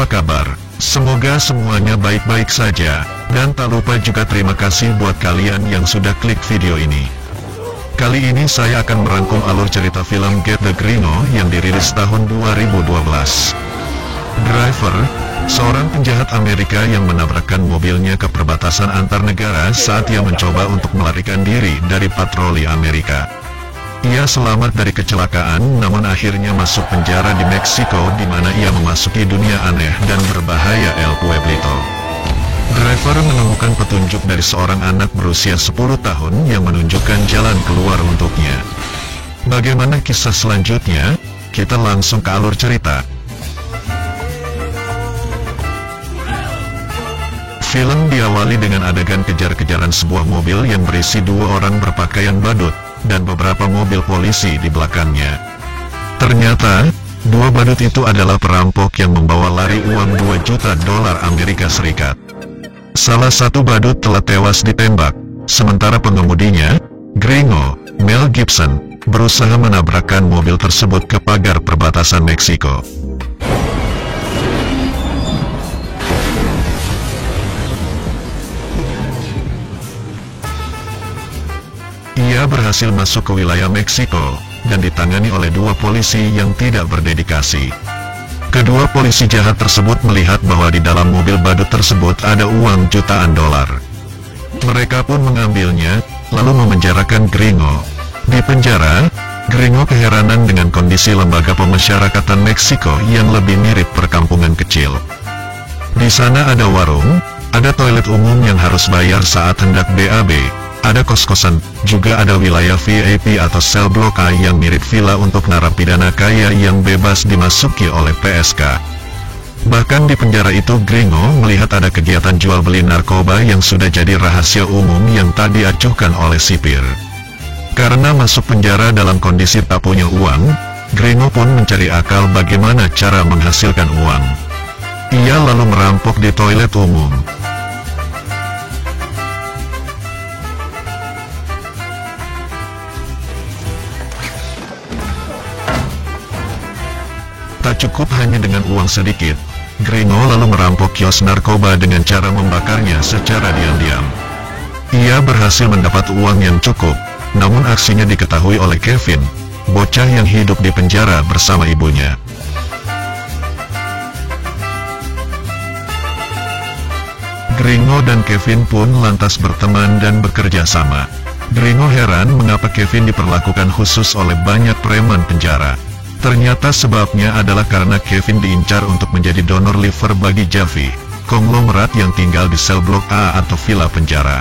apa kabar? Semoga semuanya baik-baik saja, dan tak lupa juga terima kasih buat kalian yang sudah klik video ini. Kali ini saya akan merangkum alur cerita film Get the Gringo yang dirilis tahun 2012. Driver, seorang penjahat Amerika yang menabrakkan mobilnya ke perbatasan antar negara saat ia mencoba untuk melarikan diri dari patroli Amerika. Ia selamat dari kecelakaan namun akhirnya masuk penjara di Meksiko di mana ia memasuki dunia aneh dan berbahaya El Pueblito. Driver menemukan petunjuk dari seorang anak berusia 10 tahun yang menunjukkan jalan keluar untuknya. Bagaimana kisah selanjutnya? Kita langsung ke alur cerita. Film diawali dengan adegan kejar-kejaran sebuah mobil yang berisi dua orang berpakaian badut, dan beberapa mobil polisi di belakangnya. Ternyata, dua badut itu adalah perampok yang membawa lari uang 2 juta dolar Amerika Serikat. Salah satu badut telah tewas ditembak, sementara pengemudinya, Gringo, Mel Gibson, berusaha menabrakkan mobil tersebut ke pagar perbatasan Meksiko. Ia berhasil masuk ke wilayah Meksiko, dan ditangani oleh dua polisi yang tidak berdedikasi. Kedua polisi jahat tersebut melihat bahwa di dalam mobil badut tersebut ada uang jutaan dolar. Mereka pun mengambilnya, lalu memenjarakan Gringo. Di penjara, Gringo keheranan dengan kondisi lembaga pemasyarakatan Meksiko yang lebih mirip perkampungan kecil. Di sana ada warung, ada toilet umum yang harus bayar saat hendak BAB. Ada kos-kosan, juga ada wilayah VIP atau sel blok A yang mirip villa untuk narapidana kaya yang bebas dimasuki oleh PSK. Bahkan di penjara itu Gringo melihat ada kegiatan jual beli narkoba yang sudah jadi rahasia umum yang tak diacuhkan oleh sipir. Karena masuk penjara dalam kondisi tak punya uang, Gringo pun mencari akal bagaimana cara menghasilkan uang. Ia lalu merampok di toilet umum. Tak cukup hanya dengan uang sedikit, Gringo lalu merampok kios narkoba dengan cara membakarnya secara diam-diam. Ia berhasil mendapat uang yang cukup, namun aksinya diketahui oleh Kevin, bocah yang hidup di penjara bersama ibunya. Gringo dan Kevin pun lantas berteman dan bekerja sama. Gringo heran mengapa Kevin diperlakukan khusus oleh banyak preman penjara. Ternyata sebabnya adalah karena Kevin diincar untuk menjadi donor liver bagi Javi, konglomerat yang tinggal di sel blok A atau villa penjara.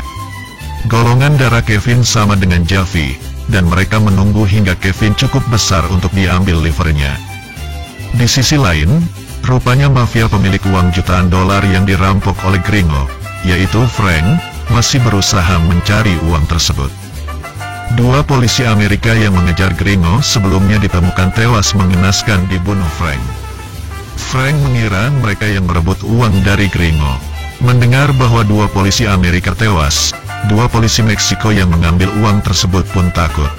Golongan darah Kevin sama dengan Javi, dan mereka menunggu hingga Kevin cukup besar untuk diambil livernya. Di sisi lain, rupanya mafia pemilik uang jutaan dolar yang dirampok oleh Gringo, yaitu Frank, masih berusaha mencari uang tersebut. Dua polisi Amerika yang mengejar Gringo sebelumnya ditemukan tewas mengenaskan dibunuh Frank. Frank mengira mereka yang merebut uang dari Gringo. Mendengar bahwa dua polisi Amerika tewas, dua polisi Meksiko yang mengambil uang tersebut pun takut.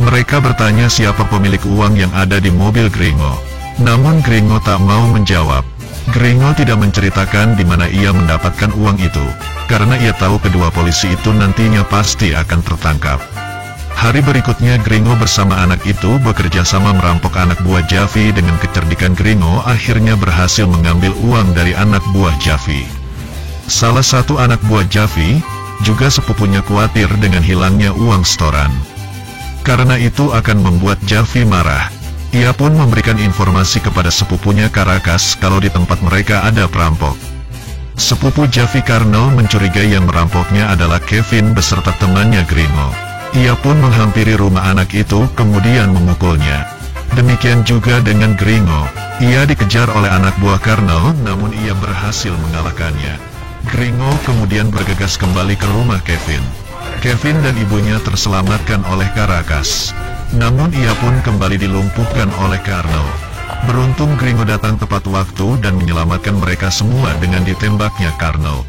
Mereka bertanya siapa pemilik uang yang ada di mobil Gringo. Namun Gringo tak mau menjawab. Gringo tidak menceritakan di mana ia mendapatkan uang itu, karena ia tahu kedua polisi itu nantinya pasti akan tertangkap. Hari berikutnya Gringo bersama anak itu bekerja sama merampok anak buah Javi. Dengan kecerdikan Gringo akhirnya berhasil mengambil uang dari anak buah Javi. Salah satu anak buah Javi, juga sepupunya khawatir dengan hilangnya uang setoran. Karena itu akan membuat Javi marah. Ia pun memberikan informasi kepada sepupunya Caracas kalau di tempat mereka ada perampok. Sepupu Javi Carnel mencurigai yang merampoknya adalah Kevin beserta temannya Gringo. Ia pun menghampiri rumah anak itu kemudian memukulnya. Demikian juga dengan Gringo. Ia dikejar oleh anak buah Carnel namun ia berhasil mengalahkannya. Gringo kemudian bergegas kembali ke rumah Kevin. Kevin dan ibunya terselamatkan oleh Caracas. Namun ia pun kembali dilumpuhkan oleh Carnel. Beruntung Gringo datang tepat waktu dan menyelamatkan mereka semua dengan ditembaknya Carnel.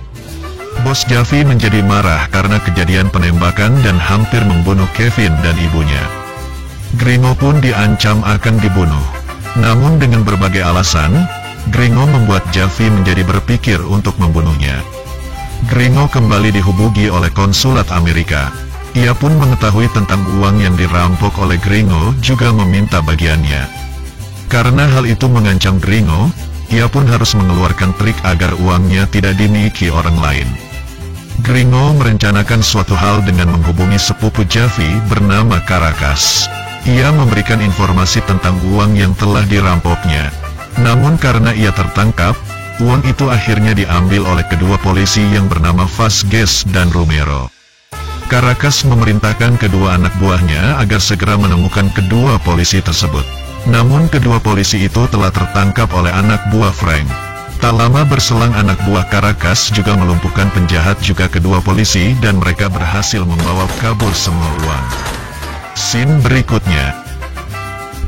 Bos Javi menjadi marah karena kejadian penembakan dan hampir membunuh Kevin dan ibunya. Gringo pun diancam akan dibunuh. Namun dengan berbagai alasan, Gringo membuat Javi menjadi berpikir untuk membunuhnya. Gringo kembali dihubungi oleh konsulat Amerika. Ia pun mengetahui tentang uang yang dirampok oleh Gringo, juga meminta bagiannya. Karena hal itu mengancam Gringo, ia pun harus mengeluarkan trik agar uangnya tidak dimiliki orang lain. Gringo merencanakan suatu hal dengan menghubungi sepupu Javi bernama Caracas. Ia memberikan informasi tentang uang yang telah dirampoknya. Namun karena ia tertangkap, uang itu akhirnya diambil oleh kedua polisi yang bernama Vasquez dan Romero. Caracas memerintahkan kedua anak buahnya agar segera menemukan kedua polisi tersebut. Namun kedua polisi itu telah tertangkap oleh anak buah Frank. Tak lama berselang anak buah Caracas juga melumpuhkan penjahat juga kedua polisi dan mereka berhasil membawa kabur semua uang. Scene berikutnya.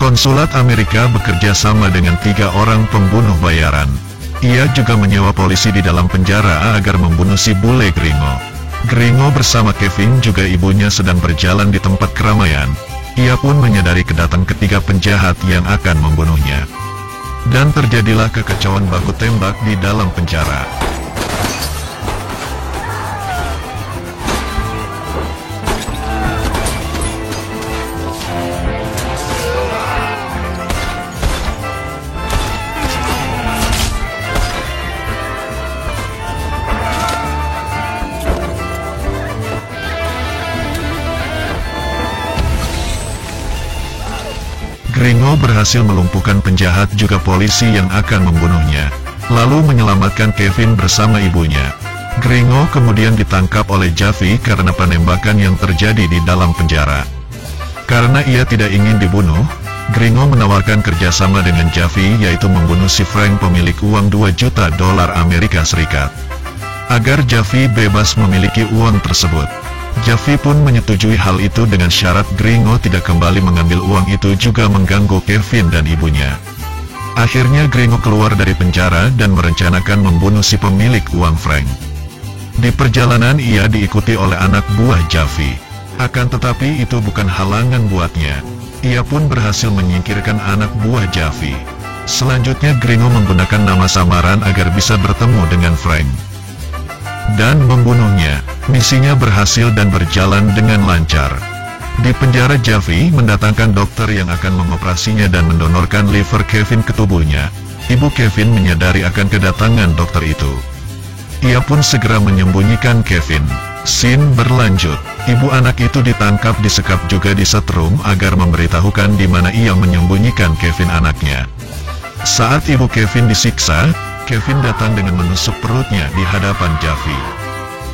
Konsulat Amerika bekerja sama dengan 3 orang pembunuh bayaran. Ia juga menyewa polisi di dalam penjara agar membunuh si bule Gringo. Gringo bersama Kevin juga ibunya sedang berjalan di tempat keramaian. Ia pun menyadari kedatangan ketiga penjahat yang akan membunuhnya. Dan terjadilah kekacauan baku tembak di dalam penjara. Gringo berhasil melumpuhkan penjahat juga polisi yang akan membunuhnya, lalu menyelamatkan Kevin bersama ibunya. Gringo kemudian ditangkap oleh Javi karena penembakan yang terjadi di dalam penjara. Karena ia tidak ingin dibunuh, Gringo menawarkan kerjasama dengan Javi, yaitu membunuh si Frank pemilik uang 2 juta dolar Amerika Serikat. Agar Javi bebas memiliki uang tersebut. Javi pun menyetujui hal itu dengan syarat Gringo tidak kembali mengambil uang itu juga mengganggu Kevin dan ibunya. Akhirnya Gringo keluar dari penjara dan merencanakan membunuh si pemilik uang Frank. Di perjalanan ia diikuti oleh anak buah Javi. Akan tetapi itu bukan halangan buatnya. Ia pun berhasil menyingkirkan anak buah Javi. Selanjutnya Gringo menggunakan nama samaran agar bisa bertemu dengan Frank dan membunuhnya. Misinya berhasil dan berjalan dengan lancar. Di penjara Javi mendatangkan dokter yang akan mengoperasinya dan mendonorkan liver Kevin ke tubuhnya. Ibu Kevin menyadari akan kedatangan dokter itu. Ia pun segera menyembunyikan Kevin. Scene berlanjut. Ibu anak itu ditangkap, disekap juga disetrum agar memberitahukan di mana ia menyembunyikan Kevin anaknya. Saat ibu Kevin disiksa, Kevin datang dengan menusuk perutnya di hadapan Javi.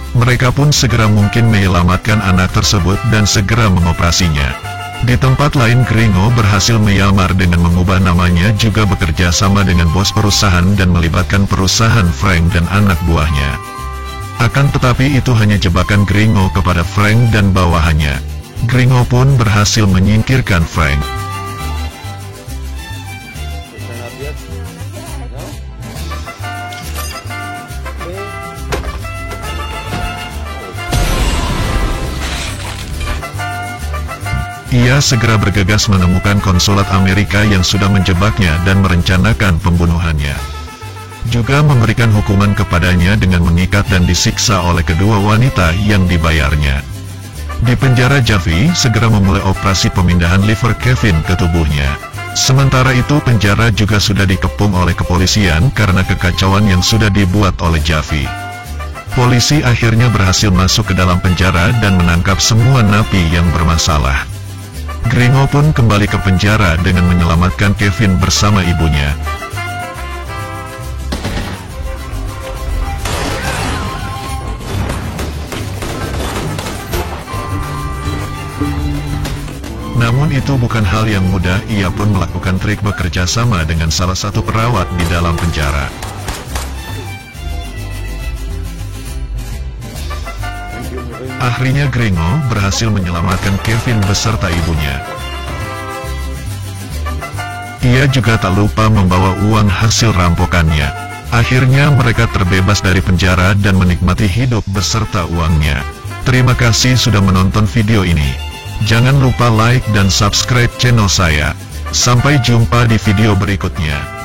Mereka pun segera mungkin menyelamatkan anak tersebut dan segera mengoperasinya. Di tempat lain Gringo berhasil menyamar dengan mengubah namanya juga bekerja sama dengan bos perusahaan dan melibatkan perusahaan Frank dan anak buahnya. Akan tetapi itu hanya jebakan Gringo kepada Frank dan bawahannya. Gringo pun berhasil menyingkirkan Frank. Ia segera bergegas menemukan konsulat Amerika yang sudah menjebaknya dan merencanakan pembunuhannya. Juga memberikan hukuman kepadanya dengan mengikat dan disiksa oleh kedua wanita yang dibayarnya. Di penjara Javi segera memulai operasi pemindahan liver Kevin ke tubuhnya. Sementara itu penjara juga sudah dikepung oleh kepolisian karena kekacauan yang sudah dibuat oleh Javi. Polisi akhirnya berhasil masuk ke dalam penjara dan menangkap semua napi yang bermasalah. Gringo pun kembali ke penjara dengan menyelamatkan Kevin bersama ibunya. Namun itu bukan hal yang mudah, ia pun melakukan trik bekerja sama dengan salah satu perawat di dalam penjara. Akhirnya Gringo berhasil menyelamatkan Kevin beserta ibunya. Ia juga tak lupa membawa uang hasil rampokannya. Akhirnya mereka terbebas dari penjara dan menikmati hidup beserta uangnya. Terima kasih sudah menonton video ini. Jangan lupa like dan subscribe channel saya. Sampai jumpa di video berikutnya.